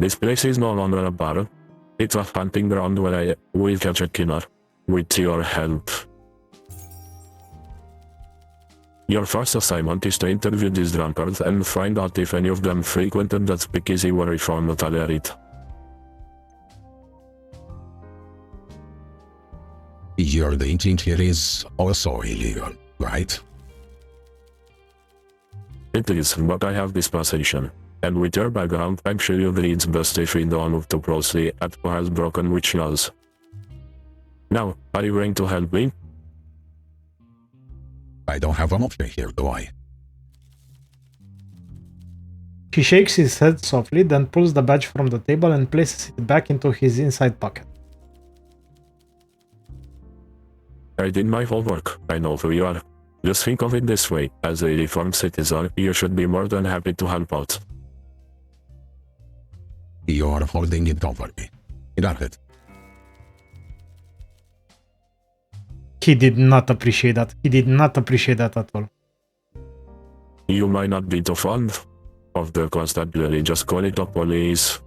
This place is no longer a bar. It's a hunting ground where I will catch a killer. With your help. Your first assignment is to interview these drunkards and find out if any of them frequented that speakeasy where we found the Talerit. Your drinking here is also illegal, right? It is, but I have dispensation. And with your background, I'm sure you'd read best if we don't look too closely at who has broken which laws. Now, are you going to help me? I don't have an option here, do I? He shakes his head softly, then pulls the badge from the table and places it back into his inside pocket. I did my homework. I know who you are. Just think of it this way. As a reformed citizen, you should be more than happy to help out. You're holding it over me. Got it. He did not appreciate that. He did not appreciate that at all. You might not be too fond of the constabulary, just call it the police.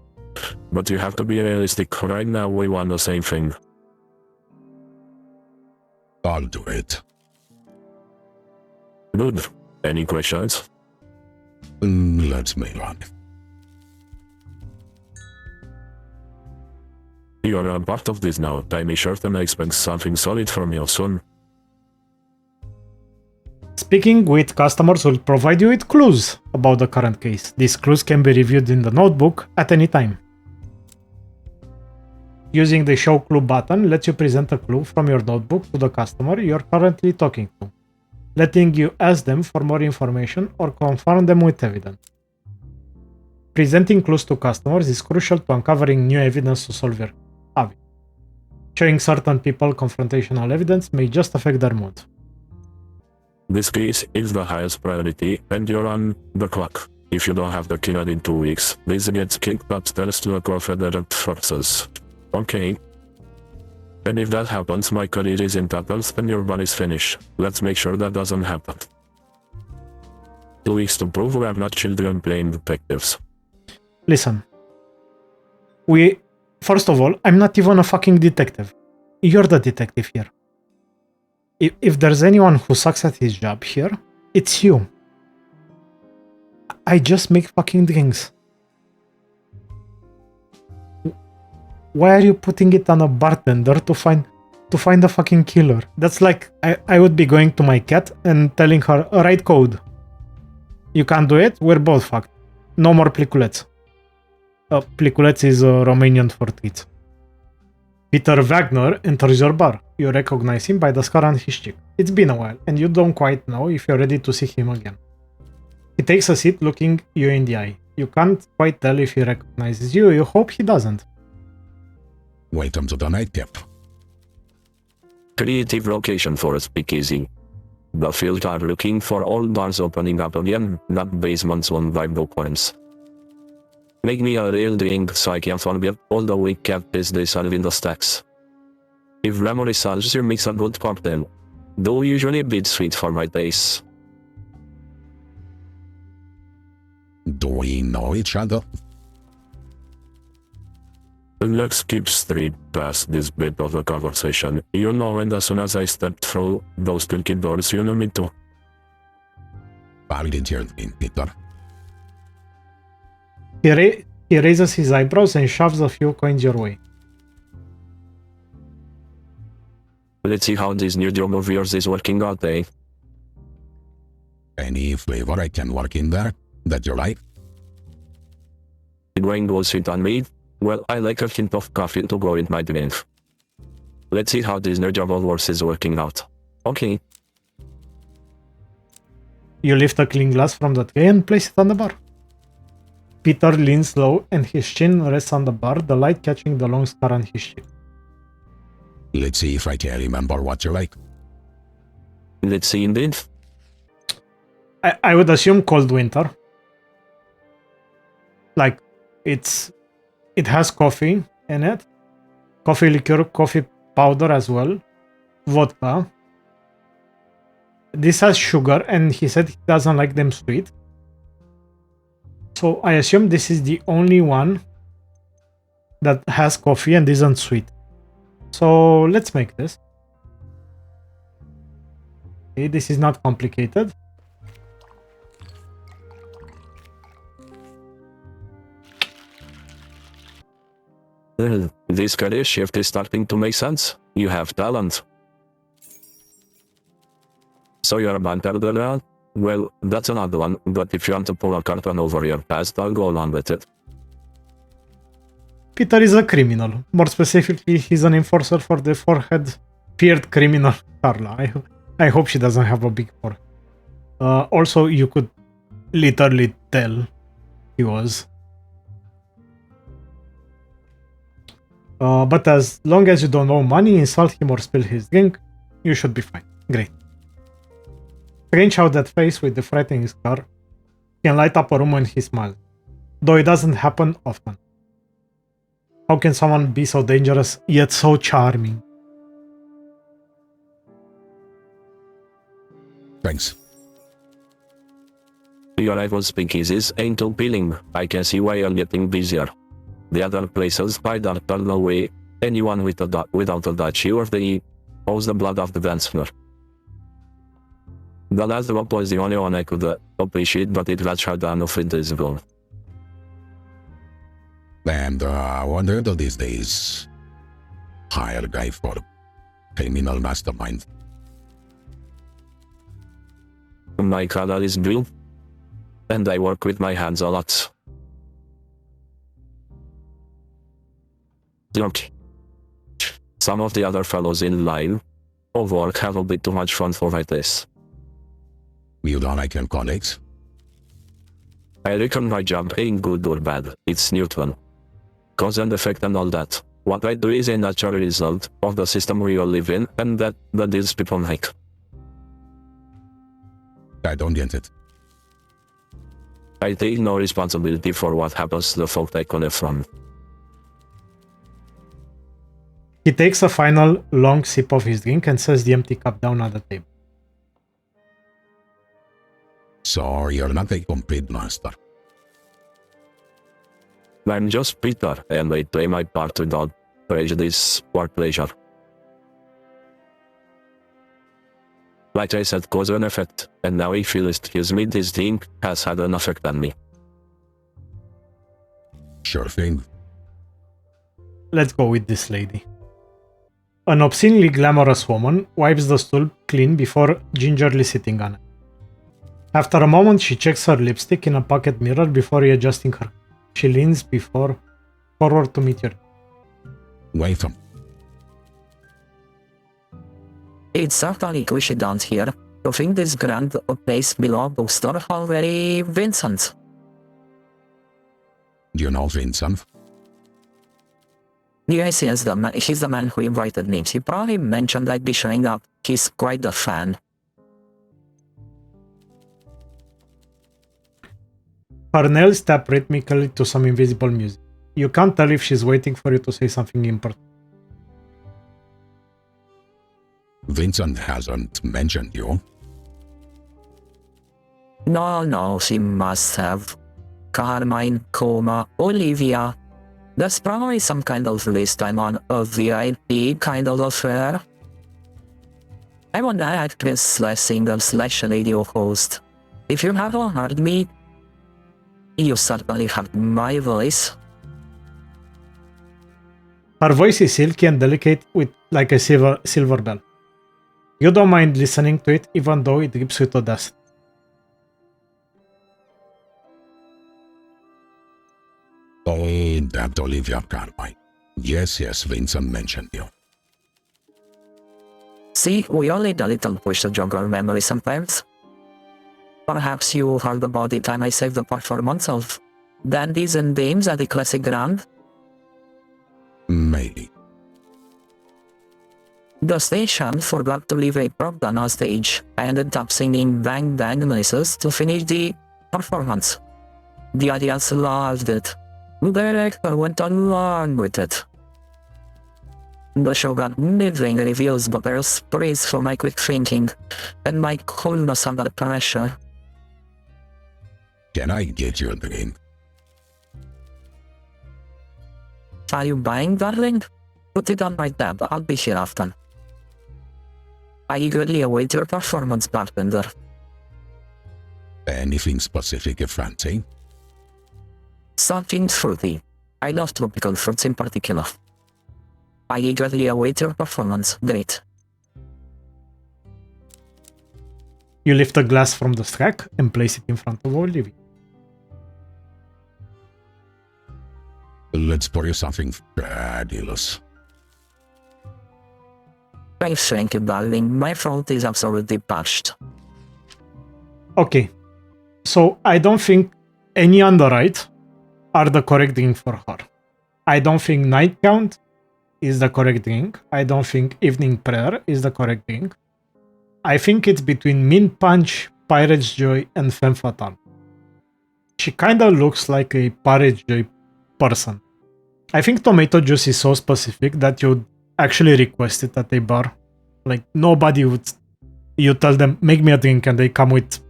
But you have to be realistic. Right now we want the same thing. I'll do it. Good. Any questions? Let's move on. You're a part of this now. Time is short and I expect something solid from you soon. Speaking with customers will provide you with clues about the current case. These clues can be reviewed in the notebook at any time. Using the Show Clue button lets you present a clue from your notebook to the customer you're currently talking to, letting you ask them for more information or confirm them with evidence. Presenting clues to customers is crucial to uncovering new evidence to solve your habit. Showing certain people confrontational evidence may just affect their mood. This case is the highest priority and you're on the clock. If you don't have the killer in 2 weeks, this gets kicked upstairs to the Confederate forces. Okay. And if that happens, my career is in tatters and your bar is finished. Let's make sure that doesn't happen. 2 weeks to prove we are not children playing detectives. Listen. First of all, I'm not even a fucking detective. You're the detective here. If there's anyone who sucks at his job here, it's you. I just make fucking drinks. Why are you putting it on a bartender to find a fucking killer? That's like I would be going to my cat and telling her, write code. You can't do it? We're both fucked. No more pliculets. Pliculets is Romanian for treats. Peter Wagner enters your bar. You recognize him by the scar on his cheek. It's been a while, and you don't quite know if you're ready to see him again. He takes a seat looking you in the eye. You can't quite tell if he recognizes you. You hope he doesn't. Welcome to the nightcap. Creative location for a speakeasy. The field are looking for all bars opening up again, not basements on by bookworms. Make me a real drink so I can forget all the weak cat piss they serve in the stacks. If memory serves you, mix a good cocktail. Though usually a bit sweet for my taste. Do we know each other? Let's keep straight past this bit of the conversation. You know, and as soon as I step through those tricky doors, you know me too. I'll get your name, Peter. He raises his eyebrows and shoves a few coins your way. Let's see how this new job of yours is working out, eh? Any flavor I can work in there that you like? The grain goes sweet on me. Well, I like a hint of coffee to go in my drink. Let's see how this new job of yours is working out. Okay. You lift a clean glass from the tray and place it on the bar. Peter leans low and his chin rests on the bar, the light catching the long scar on his cheek. Let's see if I can remember what you like. Let's see indeed. I would assume cold winter. Like, it has coffee in it. Coffee liqueur, coffee powder as well. Vodka. This has sugar and he said he doesn't like them sweet. So I assume this is the only one that has coffee and isn't sweet. So let's make this. Okay, this is not complicated. This career shift is starting to make sense. You have talent. So you're a bartender? Well, that's another one, but if you want to pull a curtain over your past, I'll go along with it. Peter is a criminal. More specifically, he's an enforcer for the forehead-feared criminal Carla. I hope she doesn't have a big forehead. Also, you could literally tell he was. But as long as you don't owe money, insult him or spill his drink, you should be fine. Great. Strange how that face with the frightening scar can light up a room when he smiles, though it doesn't happen often. How can someone be so dangerous yet so charming? Thanks. Your rival's speakeasies ain't too appealing. I can see why you're getting busier. The other places hide our turn away. Anyone without a duchy or the owes the blood of the dance floor. The last drop was the only one I could appreciate, but it was hard enough invisible. And I wonder these days, hire a guy for criminal mastermind. My color is blue, and I work with my hands a lot. Look, some of the other fellows in line of work have a bit too much fun for like this. You don't like your colleagues? I reckon my job ain't good or bad, it's neutral. Cause and effect and all that. What I do is a natural result of the system we all live in, and that is people like. I don't get it. I take no responsibility for what happens to the folk I connect from. He takes a final long sip of his drink and sets the empty cup down on the table. So you're not a complete master. I'm just Peter, and I play my part without prejudice or pleasure. Like I said, cause and effect, and now I feel excuse me, this thing has had an effect on me. Sure thing. Let's go with this lady. An obscenely glamorous woman wipes the stool clean before gingerly sitting on it. After a moment, she checks her lipstick in a pocket mirror before readjusting her. She leans forward to meet you. Welcome. It's certainly coincidence here. You think this grand place belongs to Star already, Vincent? Do you know Vincent? Yes, he's the man who invited me. He probably mentioned I'd be showing up. He's quite a fan. Her nails tap rhythmically to some invisible music. You can't tell if she's waiting for you to say something important. Vincent hasn't mentioned you. No, she must have. Carmine, Coma, Olivia. There's probably some kind of list I'm on, a VIP kind of affair. I'm an actress slash singer slash radio host. If you haven't heard me, you certainly heard my voice. Her voice is silky and delicate with like a silver bell. You don't mind listening to it even though it drips with audacity. Oh, that Olivia Carmine. Yes, Vincent mentioned you. See, we all need a little push to jog our memory sometimes. Perhaps you heard about the time I saved the performance of Dandies and Dames at the Classic Grand? Maybe. The station forgot to leave a prop gun on stage. I ended up singing Bang Bang noises to finish the performance. The audience loved it. The director went along with it. The show got middling reviews, but there's praise for my quick thinking and my coolness under pressure. Can I get you a drink? Are you buying, darling? Put it on my tab, I'll be here often. I eagerly await your performance, bartender. Anything specific you fancy? Something fruity. I love tropical fruits in particular. I eagerly await your performance. Great. You lift a glass from the stack and place it in front of Olivia. Let's pour you something fabulous. Thank you, darling. My throat is absolutely parched. Okay, so I don't think any on the right are the correct drink for her. I don't think night count is the correct drink. I don't think evening prayer is the correct drink. I think it's between Mint Punch, Pirate's Joy, and Femme Fatale. She kinda looks like a Pirate's Joy person. I think tomato juice is so specific that you'd actually request it at a bar. Like, nobody would... You tell them, make me a drink, and they come with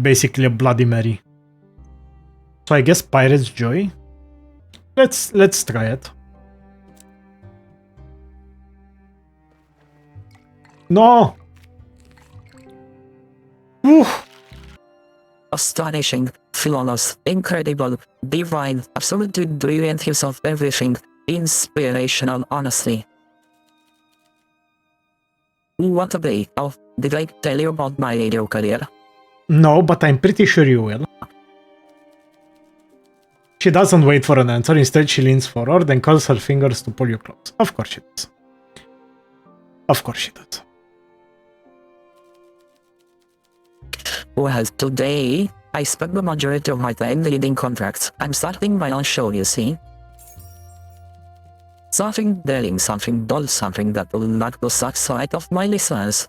basically a Bloody Mary. So I guess Pirate's Joy. Let's try it. No! Oof. Astonishing, flawless, incredible, divine, absolutely brilliant use of everything, inspirational, honestly. What a day. Oh, did I tell you about my radio career? No, but I'm pretty sure you will. She doesn't wait for an answer, instead she leans forward and curls her fingers to pull you close. Of course she does. Of course she does. Well, today, I spent the majority of my time reading contracts. I'm starting my own show, you see. Something daring, something dull, something that will knock the socks right off my listeners.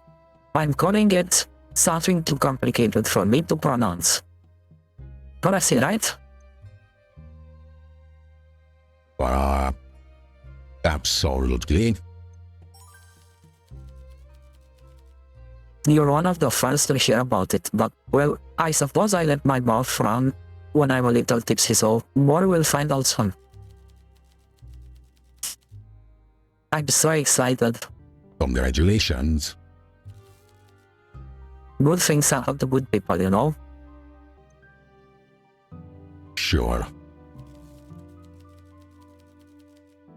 I'm calling it something too complicated for me to pronounce. Correct, right? Absolutely. You're one of the first to hear about it, but, well, I suppose I let my mouth run when I'm a little tipsy, so more will find out soon. I'm so excited. Congratulations. Good things happen to good people, you know? Sure.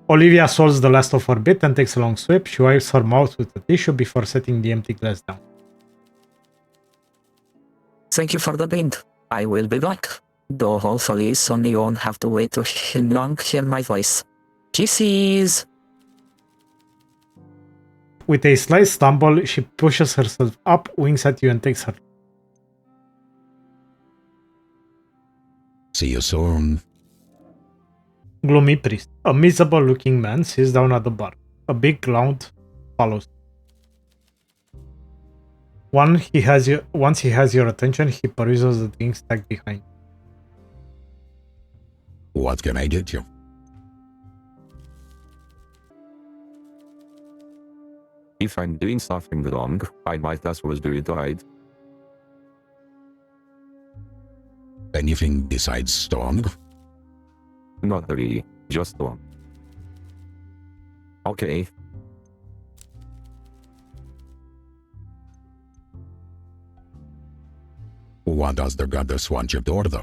Olivia swallows the last of her bit and takes a long swig. She wipes her mouth with a tissue before setting the empty glass down. Thank you for the drink. I will be back. Though hopefully soon you won't have to wait too long to hear my voice. Kisses! With a slight stumble, she pushes herself up, winks at you, and takes her. See you soon. Gloomy Priest. A miserable-looking man sits down at the bar. A big clown follows. Once he has your attention, he peruses the drink stacked behind. What can I get you? If I'm doing something wrong, I might as well do it right. Anything besides strong? Not really, just one. Okay. What does the goddess want you to order?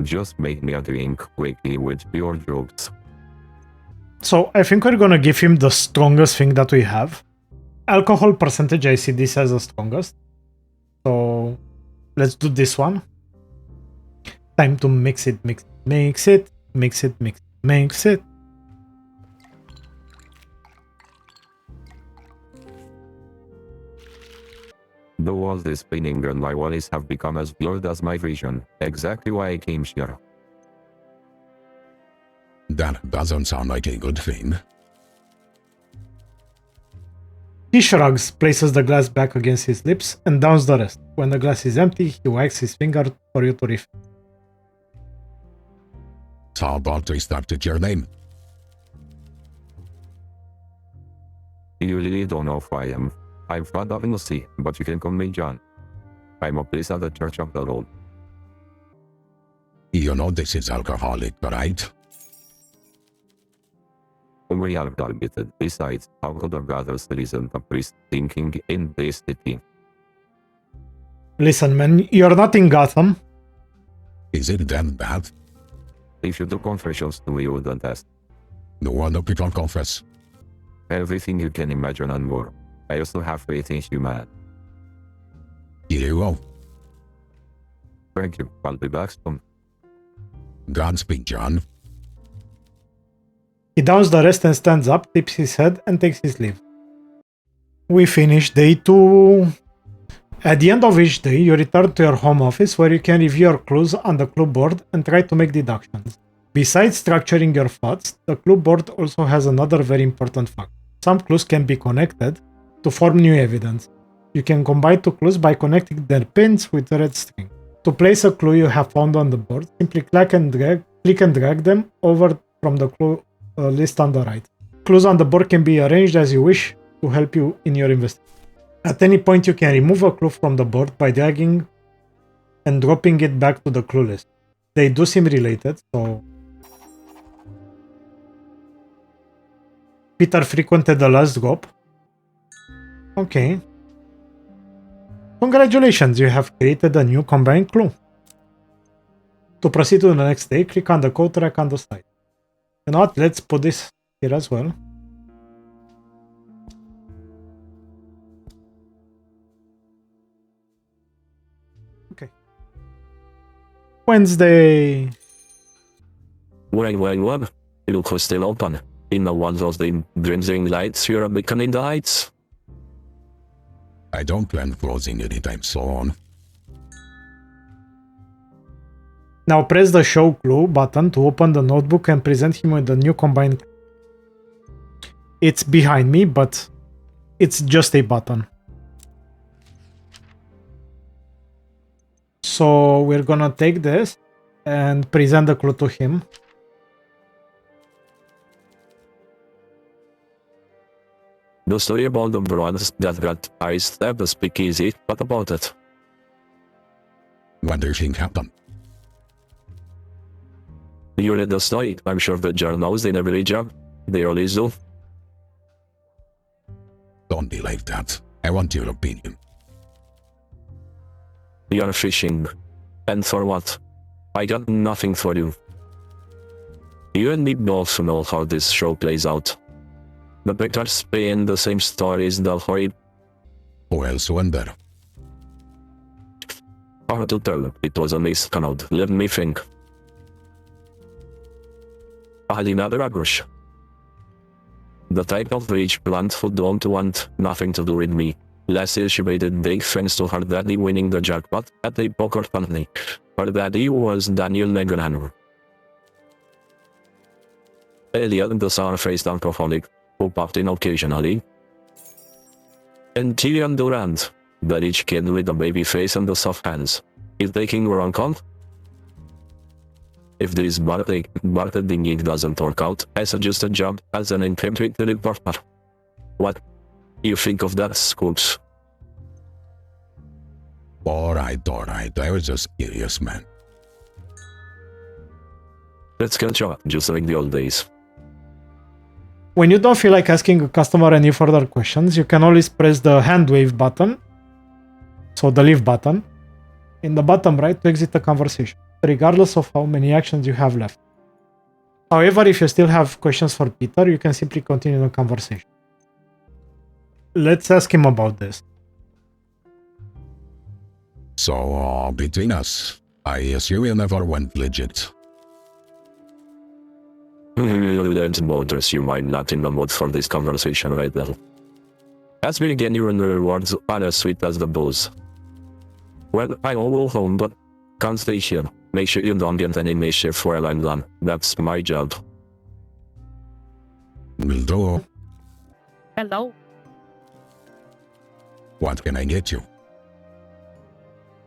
Just make me a drink quickly with pure drugs. So I think we're gonna give him the strongest thing that we have. Alcohol percentage, I see this as the strongest. So let's do this one. Time to mix it, mix it. The world is spinning and my worries have become as blurred as my vision. Exactly why I came here. That doesn't sound like a good thing. He shrugs, places the glass back against his lips, and downs the rest. When the glass is empty, he wags his finger for you to refill. So how about I start with your name? You really don't know who I am. I'm Father Vinci, but you can call me John. I'm a priest at the Church of the Lord. You know this is alcoholic, right? We are targeted. Besides, how could our brothers listen to priest thinking in this city? Listen, man, you're not in Gotham. Is it that bad? If you do confessions to me, you wouldn't ask. No other people confess. Everything you can imagine and more. I also have faith in human. Here you go. Thank you. I'll be back soon. Godspeed, John. He downs the rest and stands up, tips his head, and takes his leave. We finish day 2. At the end of each day, you return to your home office where you can review your clues on the clue board and try to make deductions. Besides structuring your thoughts, the clue board also has another very important fact. Some clues can be connected to form new evidence. You can combine 2 clues by connecting their pins with a red string. To place a clue you have found on the board, simply click and drag them over from the clue list on the right. Clues on the board can be arranged as you wish to help you in your investigation. At any point, you can remove a clue from the board by dragging and dropping it back to the clue list. They do seem related, so... Peter frequented the last drop. Okay. Congratulations, you have created a new combined clue. To proceed to the next day, click on the code track on the side. You know what, let's put this here as well. Okay. Wednesday. Well, look who's still open. In the ones of the blinking lights, you're a beacon in the heights. I don't plan closing anytime soon. Now press the show clue button to open the notebook and present him with the new combined. It's behind me, but it's just a button. So we're gonna take this and present the clue to him. The story about the brothers that got eyes at the speakeasy, what about it? What do you think happened? You read the story, I'm sure the journals in every job. They always do. Don't be like that. I want your opinion. You're fishing. And for what? I got nothing for you. You and me both know how this show plays out. The pictures spin the same stories the horrid. Who else went there? Hard to tell, it was a miscount, let me think. Alina Dragush. The type of rich plant who don't want nothing to do with me. Last year she made it big thanks to her daddy winning the jackpot at a poker company. Her daddy was Daniel Negrano. Elliot, the sour-faced alcoholic, who popped in occasionally. And Gillian Durant, the rich kid with the baby face and the soft hands. Is taking wrong count? If this bartending gig doesn't work out, I suggest a job as an infantry reporter. What you think of that, Scoops? Alright, I was just curious, man. Let's catch up, just like the old days. When you don't feel like asking a customer any further questions, you can always press the hand wave button, so the leave button, in the bottom right to exit the conversation, regardless of how many actions you have left. However, if you still have questions for Peter, you can simply continue the conversation. Let's ask him about this. So, between us, I assume you never went legit. That bothers you might not in the mood for this conversation right now. As we begin, your rewards are as sweet as the booze. Well, I will go home, but can't stay here. Make sure you don't get any mischief while I'm gone. That's my job. Will do. Hello. What can I get you?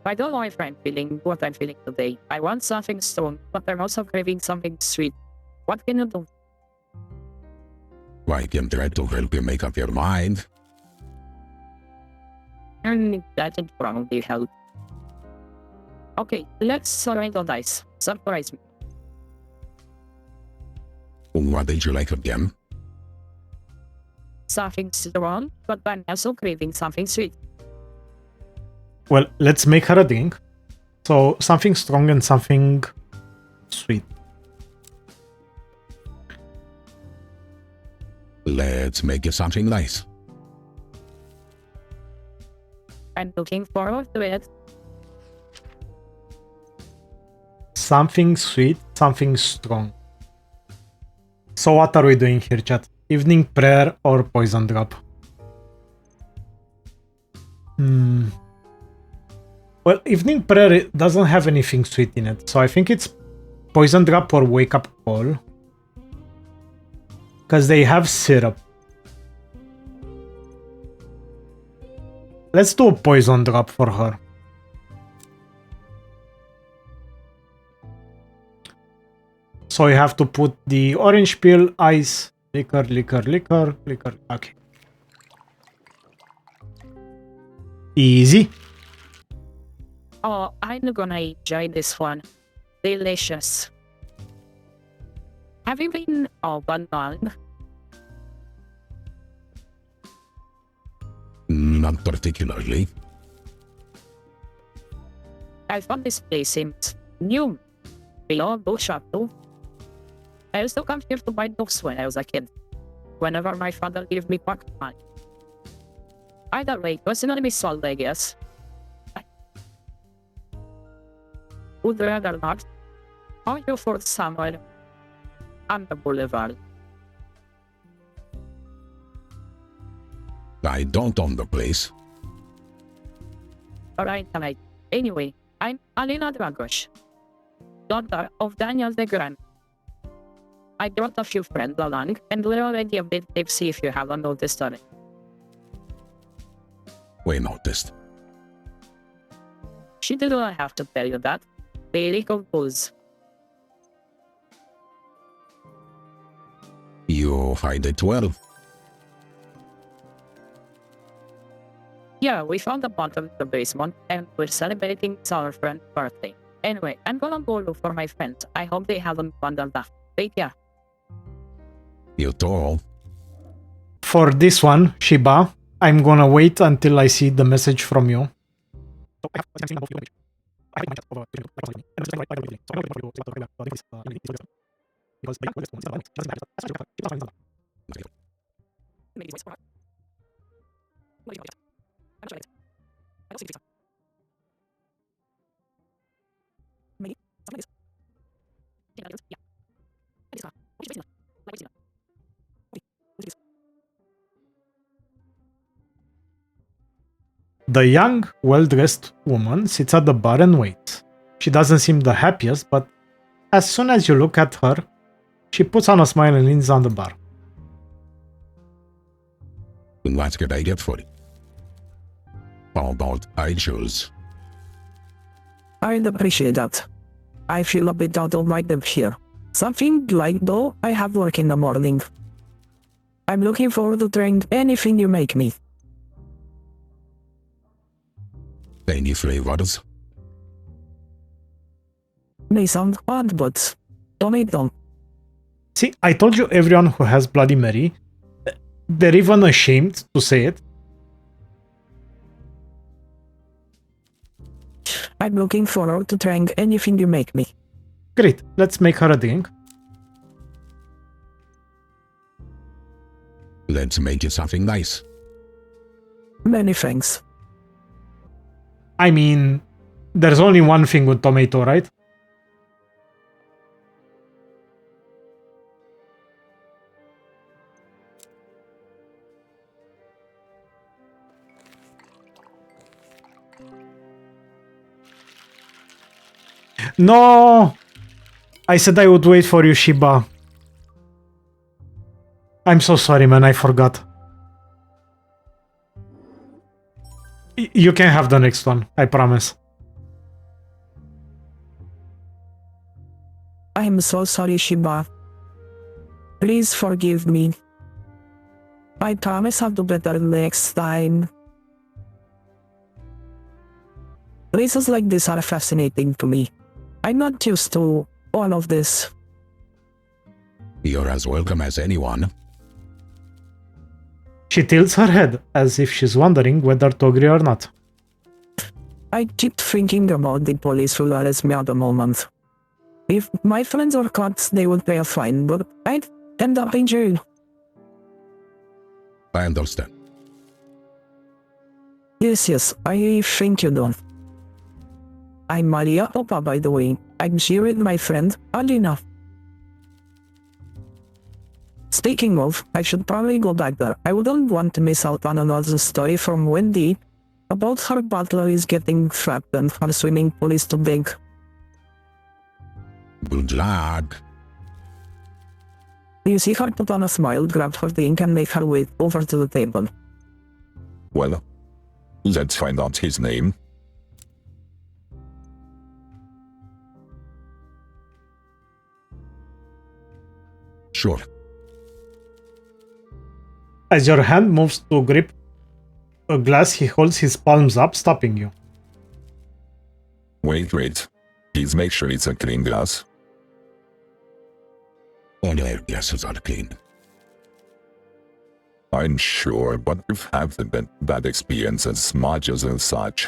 I don't know if I'm feeling what I'm feeling today. I want something strong, but I'm also craving something sweet. What can you do? I can try to help you make up your mind. That would probably help. Okay, let's roll the dice. Surprise me. What did you like again? Something strong, but I'm also craving something sweet. Well, let's make her a drink. So something strong and something sweet. Let's make it something nice. I'm looking forward to it. Something sweet, something strong. So what are we doing here, chat? Evening prayer or poison drop? Well, evening prayer doesn't have anything sweet in it, so I think it's poison drop or wake up call. Because they have syrup. Let's do a poison drop for her. So you have to put the orange peel, ice, liquor. Okay. Easy. Oh, I'm gonna enjoy this one. Delicious. Have you been open on? Not particularly. I found this place seems new. Below bookshop too. I used to come here to buy books when I was a kid. Whenever my father gave me pocket money. Either way, personally be sold, I guess. Would rather not. How you for somewhere on the boulevard? I don't own the place. Alright. Anyway, I'm Alina Dragosh, daughter of Daniel the Grand. I brought a few friends along, and we're already a bit tipsy if you haven't noticed already. We noticed. She didn't have to tell you that. The illegal booze. You hide it well. Yeah, we found a bottle in the basement, and we're celebrating our friend's birthday. Anyway, I'm gonna go look for my friends. I hope they haven't wandered off. Take care. You too. For this one, Shiba, I'm gonna wait until I see the message from you. The young, well-dressed woman sits at the bar and waits. She doesn't seem the happiest, but as soon as you look at her, she puts on a smile and leans on the bar. What could I get for you? How about I choose? I'd appreciate that. I feel a bit out of my depth here. Something like though I have work in the morning. I'm looking forward to trying anything you make me. Any flavors? May sound odd, but tomato. See, I told you everyone who has Bloody Mary, they're even ashamed to say it. I'm looking forward to trying anything you make me. Great, let's make her a drink. Let's make it something nice. Many thanks. I mean, there's only one thing with tomato, right? No! I said I would wait for you, Shiba. I'm so sorry, man, I forgot. You can have the next one, I promise. I'm so sorry, Shiba. Please forgive me. I promise I'll do better next time. Places like this are fascinating to me. I'm not used to all of this. You're as welcome as anyone. She tilts her head as if she's wondering whether to agree or not. I keep thinking about the police who arrest me at the moment. If my friends were caught, they would pay a fine, but I'd end up in jail. I understand. Yes, I think you don't. I'm Maria Opa, by the way. I'm here with my friend, Alina. Speaking of, I should probably go back there. I wouldn't want to miss out on another story from Wendy about her butler is getting trapped and her swimming pool is too big. Good luck. You see her put on a smile, grab her drink and make her way over to the table. Well, let's find out his name. Sure. As your hand moves to grip a glass, he holds his palms up, stopping you. Wait. Please make sure it's a clean glass. All your glasses are clean. I'm sure, but you've had bad experiences, smudges and such.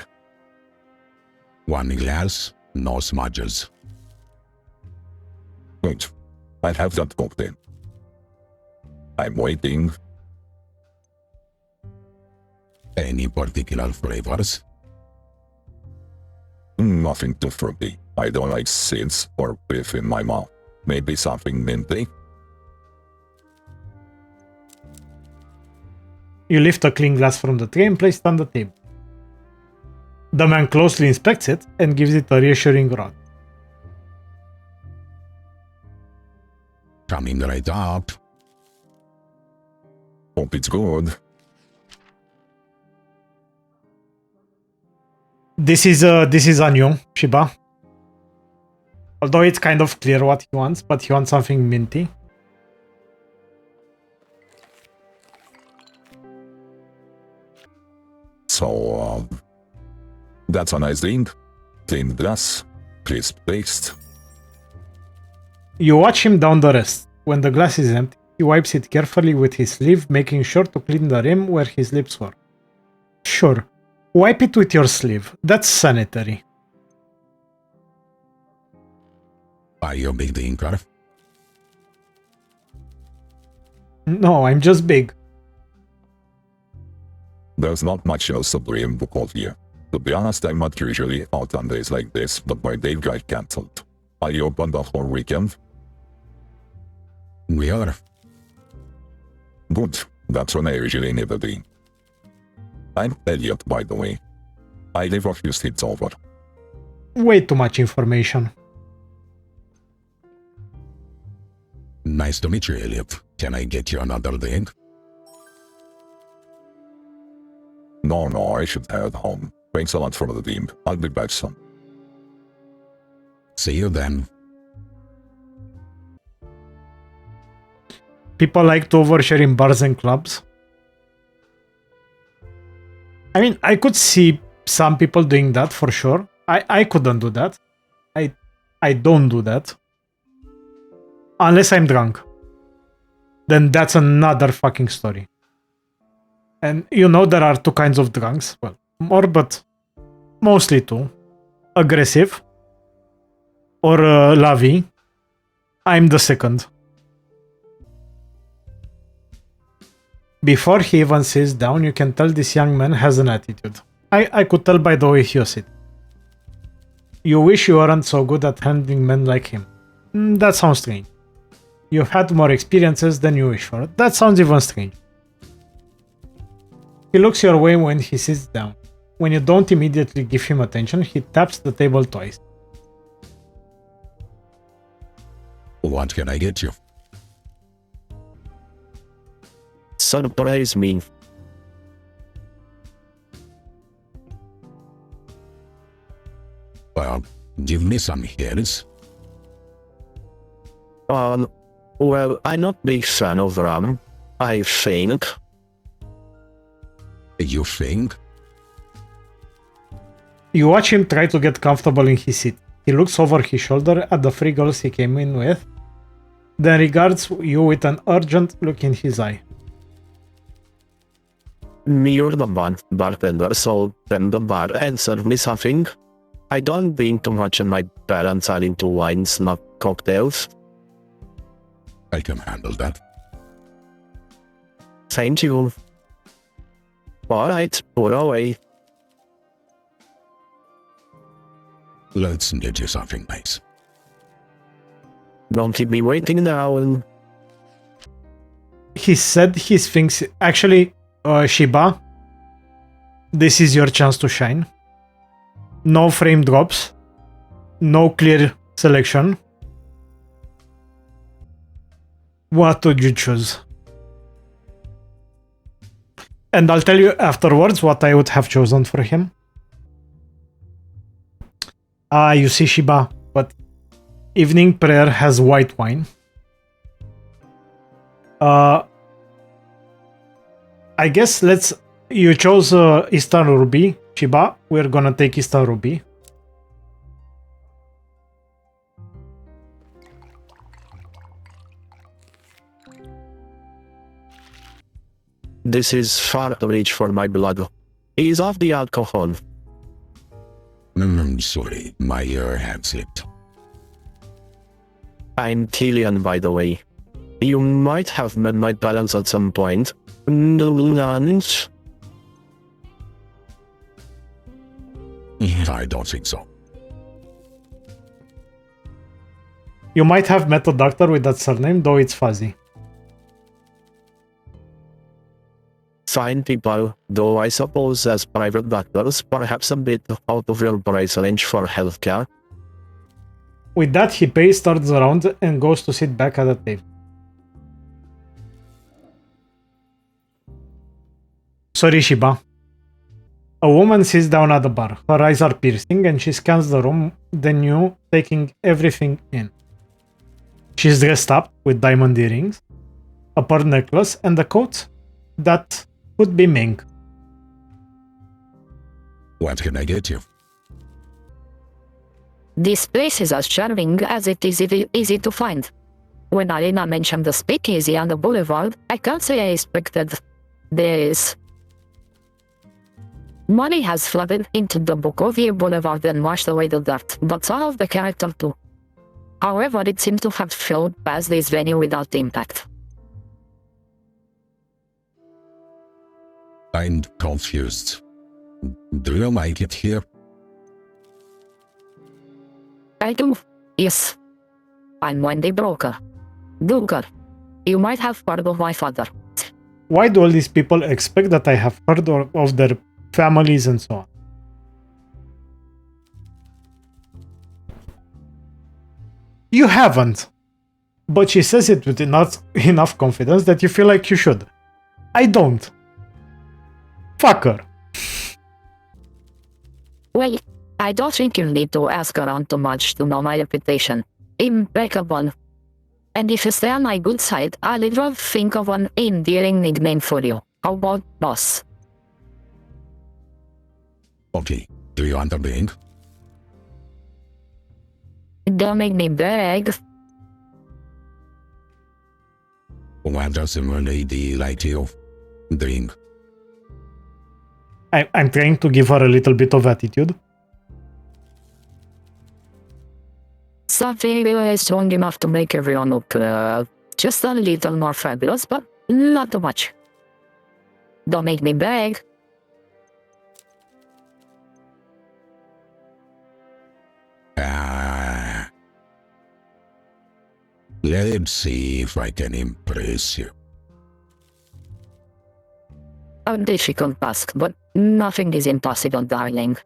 One glass, no smudges. Wait, I'll have that cocktail. I'm waiting. Any particular flavors? Nothing too fruity. I don't like seeds or beef in my mouth. Maybe something minty? You lift a clean glass from the tray and place it on the table. The man closely inspects it and gives it a reassuring nod. Coming right up. Hope it's good. This is on you, Shiba. Although it's kind of clear what he wants, but he wants something minty. So, that's a nice drink. Clean glass, crisp taste. You watch him down the rest. When the glass is empty, he wipes it carefully with his sleeve, making sure to clean the rim where his lips were. Sure, wipe it with your sleeve. That's sanitary. Are you a big drinker? No, I'm just big. There's not much else to dream about here. To be honest, I'm not usually out on days like this, but my date got cancelled. Are you open the whole weekend? We are. Good. That's when I usually need a drink. I'm Elliot, by the way. I live a few streets over. Way too much information. Nice to meet you, Elliot. Can I get you another drink? No, I should head home. Thanks a lot for the drink. I'll be back soon. See you then. People like to overshare in bars and clubs. I mean, I could see some people doing that for sure. I couldn't do that. I don't do that. Unless I'm drunk. Then that's another fucking story. And you know there are two kinds of drunks. Well, more, but mostly two. Aggressive or lovey. I'm the second. Before he even sits down, you can tell this young man has an attitude. I could tell by the way he was sitting. You wish you weren't so good at handling men like him. That sounds strange. You've had more experiences than you wish for. That sounds even strange. He looks your way when he sits down. When you don't immediately give him attention, he taps the table twice. What can I get you? Surprise me. Well, give me some hairs. Well, I'm not big fan of rum. I think. You think? You watch him try to get comfortable in his seat. He looks over his shoulder at the three girls he came in with, then regards you with an urgent look in his eye. You're the bartender, so tend the bar and serve me something. I don't drink too much and my parents are into wines, not cocktails. I can handle that. Thank you. Alright, pour away. Let's get you something nice. Don't keep me waiting now. He said his things. Actually, Shiba, this is your chance to shine. No frame drops. No clear selection. What would you choose? And I'll tell you afterwards what I would have chosen for him. You see, Shiba, but evening prayer has white wine. I guess you chose Eastern Ruby, Shiba. We're gonna take Eastern Ruby. This is far too rich for my blood. Ease off the alcohol. Sorry, my ear had slipped. I'm Killian, by the way. You might have met my parents at some point. Lunch? I don't think so. You might have met a doctor with that surname, though it's fuzzy. Fine people, though I suppose as private doctors, perhaps a bit out of your price range for healthcare. With that, he pays, turns around, and goes to sit back at the table. Sorry, Shiba. A woman sits down at the bar. Her eyes are piercing, and she scans the room, then you, taking everything in. She's dressed up with diamond earrings, a pearl necklace, and a coat that could be mink. What can I get you? This place is as charming as it is easy to find. When Arena mentioned the speakeasy on the boulevard, I can't say I expected this. Money has flooded into the Bukovie Boulevard and washed away the dirt, but some of the character too. However, it seemed to have flowed past this venue without impact. I'm confused. Do you like it here? I do. Yes. I'm Wendy Broker. Duggar. You might have heard of my father. Why do all these people expect that I have heard of their families and so on? You haven't. But she says it with enough confidence that you feel like you should. I don't. Fuck her. Well, I don't think you need to ask around too much to know my reputation. Impeccable. And if you stay on my good side, I'll even think of an endearing nickname for you. How about boss? Okay, do you want a drink? Don't make me beg. What does a lady like you drink? I'm trying to give her a little bit of attitude. Something really strong enough to make everyone look just a little more fabulous, but not too much. Don't make me beg. Let's see if I can impress you. A difficult task, but nothing is impossible, darling.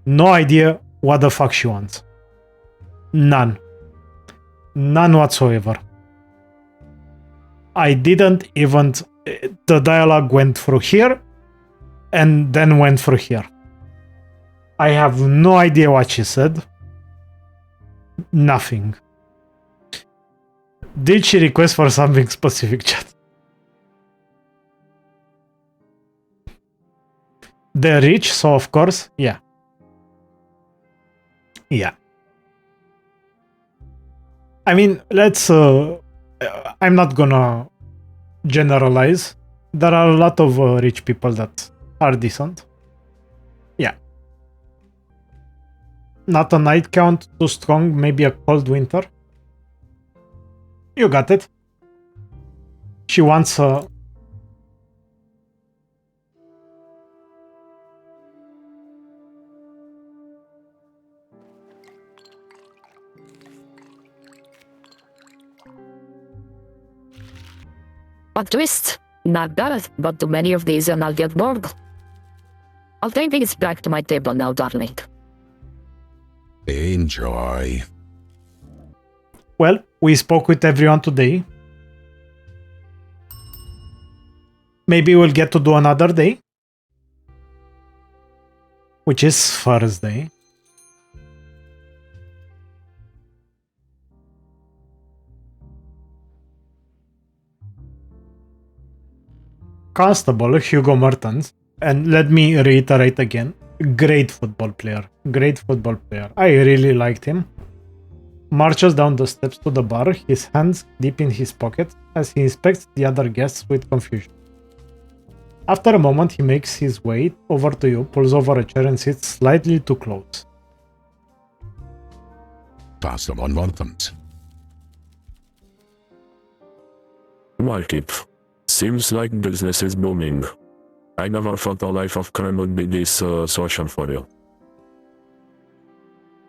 No idea what the fuck she wants. None. None whatsoever. I didn't even... The dialogue went through here and then went through here. I have no idea what she said. Nothing. Did she request for something specific, chat? They're rich, so of course, yeah. Yeah. I mean, let's... I'm not gonna generalize. There are a lot of rich people that are decent. Yeah. Not a night count too strong, maybe a cold winter. You got it. She wants a... A twist. Not bad, but too many of these and I'll get bored. I'll take these back to my table now, darling. Enjoy. Well, we spoke with everyone today. Maybe we'll get to do another day. Which is Thursday. Constable Hugo Mertens, and let me reiterate again, great football player. Great football player. I really liked him. Marches down the steps to the bar, his hands deep in his pockets as he inspects the other guests with confusion. After a moment, he makes his way over to you, pulls over a chair and sits slightly too close. Constable Mertens. Well, Kip. Seems like business is booming. I never thought a life of crime would be this social for you.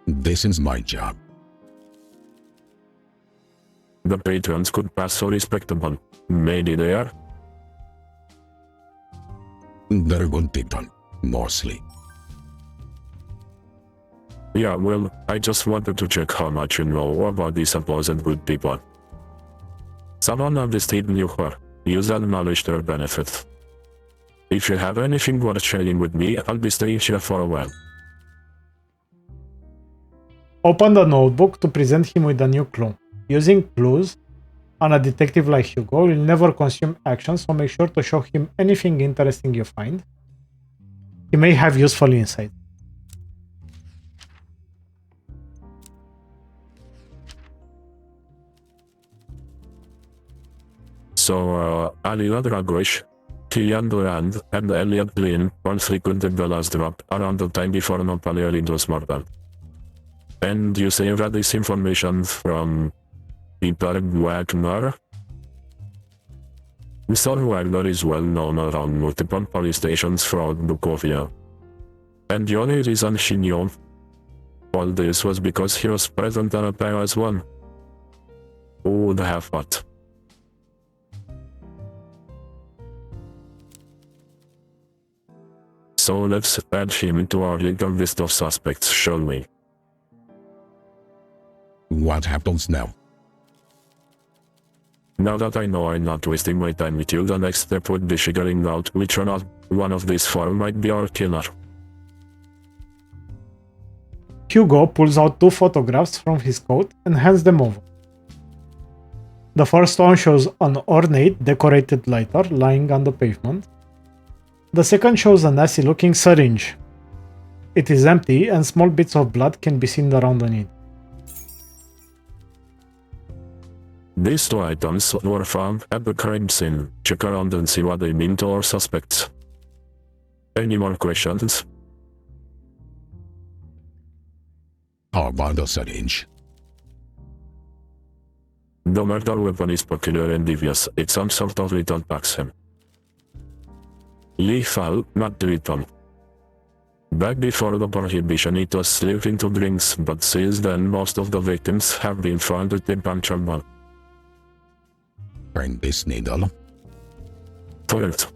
This is my job. The patrons could pass so respectable. Maybe they are. They're good people, mostly. Yeah, well, I just wanted to check how much you know about these supposed good people. Someone of the state knew her. Use that knowledge to your benefit. If you have anything worth sharing with me, I'll be staying here for a while. Open the notebook to present him with a new clue. Using clues on a detective like Hugo will never consume action, so make sure to show him anything interesting you find. He may have useful insight. So, Alila Dragosh, Tian Durand, and Elliot Green all frequented the last drop around the time before Napoleon was murdered. And you say that this information from Peter Wagner? Mr. Wagner is well known around multiple police stations throughout Bukovia. And the only reason she knew all this was because he was present at a Paris one. Who would have thought? So let's add him to our legal list of suspects, shall we? What happens now? Now that I know I'm not wasting my time with you, the next step would be figuring out which or not one of these four might be our killer. Hugo pulls out two photographs from his coat and hands them over. The first one shows an ornate, decorated lighter lying on the pavement. The second shows a nasty-looking syringe. It is empty and small bits of blood can be seen around the needle. These two items were found at the crime scene. Check around and see what they mean to our suspects. Any more questions? How about the syringe? The murder weapon is peculiar and devious. It's some sort of little toxin. Lethal, not lethal. Back before the prohibition, it was slipped into drinks, but since then most of the victims have been found with a puncture mark. Turn this needle. Correct.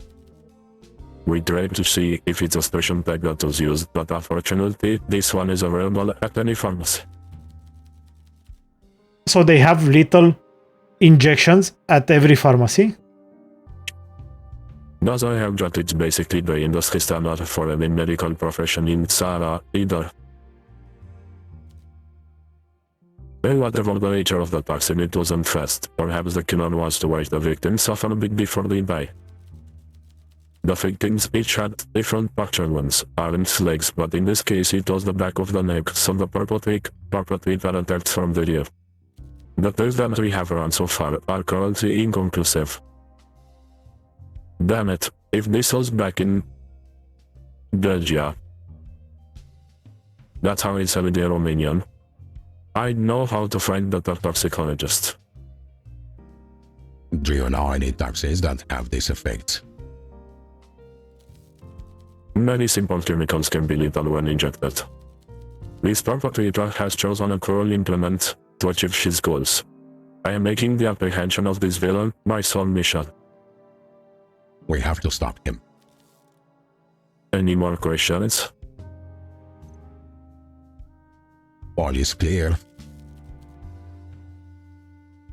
We tried to see if it's a special pack that was used, but unfortunately, this one is available at any pharmacy. So they have little injections at every pharmacy. Does I have that it's basically the industry standard for any medical profession in Sara either. Well, whatever the nature of the toxin, it wasn't fast. Perhaps the killer was to wake the victims up a bit before they die. The thickens each had different parchments, arms, legs, but in this case it was the back of the neck, so the purple thick that attacked from the rear. The tales that we have run so far are currently inconclusive. Damn it, if this was back in Belgium. That's how it's everyday Romanian. I know how to find the toxicologist. Do you know any toxins that have this effect? Many simple chemicals can be lethal when injected. This perpetrator has chosen a cruel implement to achieve his goals. I am making the apprehension of this villain my sole mission. We have to stop him. Any more questions? All is clear.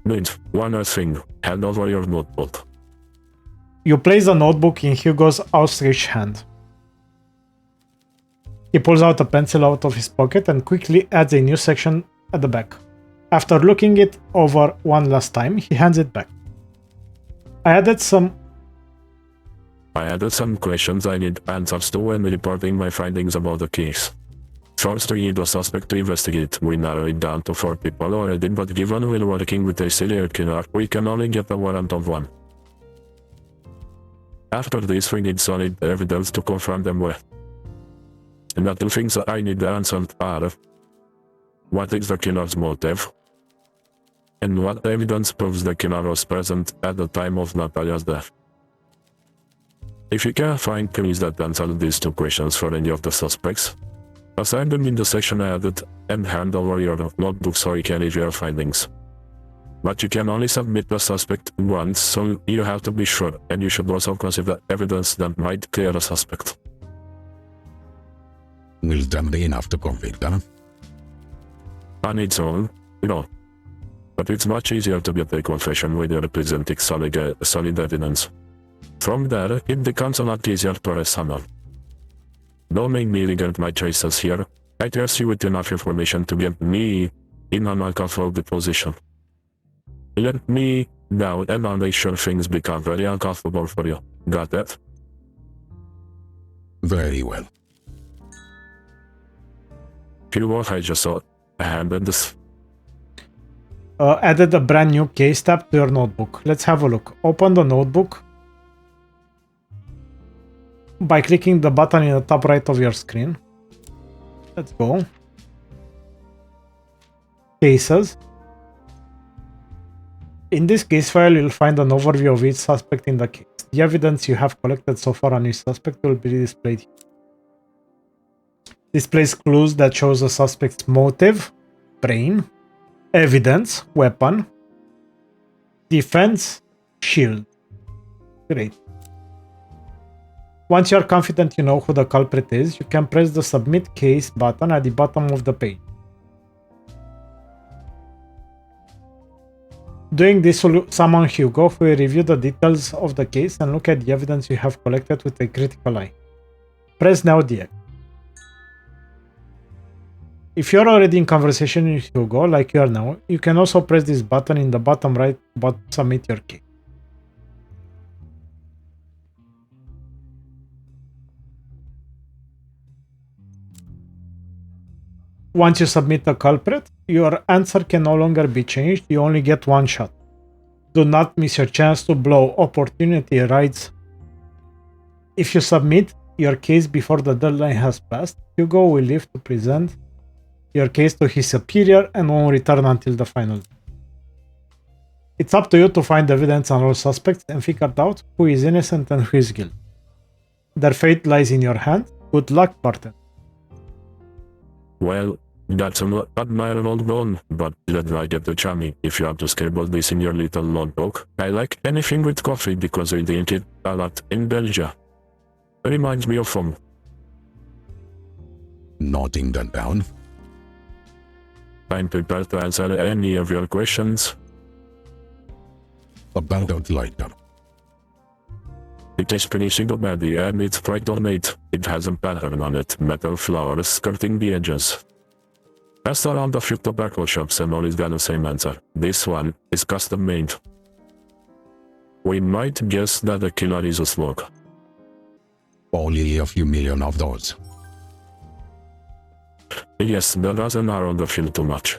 Good. One more thing. Hand over your notebook. You place the notebook in Hugo's outstretched hand. He pulls out a pencil out of his pocket and quickly adds a new section at the back. After looking it over one last time, he hands it back. I added some questions I need answers to when reporting my findings about the case. First, we need a suspect to investigate. We narrow it down to 4 people already, but given we're working with a serial killer, we can only get a warrant of 1. After this, we need solid evidence to confront them with. And the 2 things I need answered are: what is the killer's motive? And what evidence proves the killer was present at the time of Natalia's death? If you can find clues that answer these 2 questions for any of the suspects, assign them in the section I added and hand over your notebook so you can review your findings. But you can only submit the suspect once, so you have to be sure, and you should also consider evidence that might clear a suspect. Will that be enough to convict them? On its own, no. But it's much easier to get a confession when you're presenting solid evidence. From there, it becomes a lot easier to arrest someone. Don't make me regret my choices here. I trust you with enough information to get me in an uncomfortable position. Let me down and I'll make sure things become very uncomfortable for you. Got that? Very well. Hugo, I just saw a hand in this. added a brand new case tab to your notebook. Let's have a look. Open the notebook by clicking the button in the top right of your screen. Let's go. Cases. In this case file, you'll find an overview of each suspect in the case. The evidence you have collected so far on each suspect will be displayed here. Displays clues that shows the suspect's motive, brain, evidence, weapon, defense, shield. Great. Once you are confident you know who the culprit is, you can press the Submit Case button at the bottom of the page. Doing this will summon Hugo, who will review the details of the case and look at the evidence you have collected with a critical eye. Press Now Deact. If you're already in conversation with Hugo, like you are now, you can also press this button in the bottom right to submit your case. Once you submit the culprit, your answer can no longer be changed. You only get one shot. Do not miss your chance to blow. Opportunity rides. If you submit your case before the deadline has passed, Hugo will leave to present your case to his superior and won't return until the final. It's up to you to find evidence on all suspects and figure out who is innocent and who is guilty. Their fate lies in your hand. Good luck, bartender. Well, that's an admirable goal, but let I get the chummy. If you have to scribble this in your little notebook, I like anything with coffee because I drink it a lot in Belgium. Reminds me of home. Noting that down. I'm prepared to answer any of your questions. About that lighter. It is pretty single body and it's quite ornate. It has a pattern on it, metal flowers skirting the edges. Asked around a few tobacco shops and always got the same answer. This one is custom made. We might guess that the killer is a smoker. Only a few million of those. Yes, that doesn't narrow the field too much.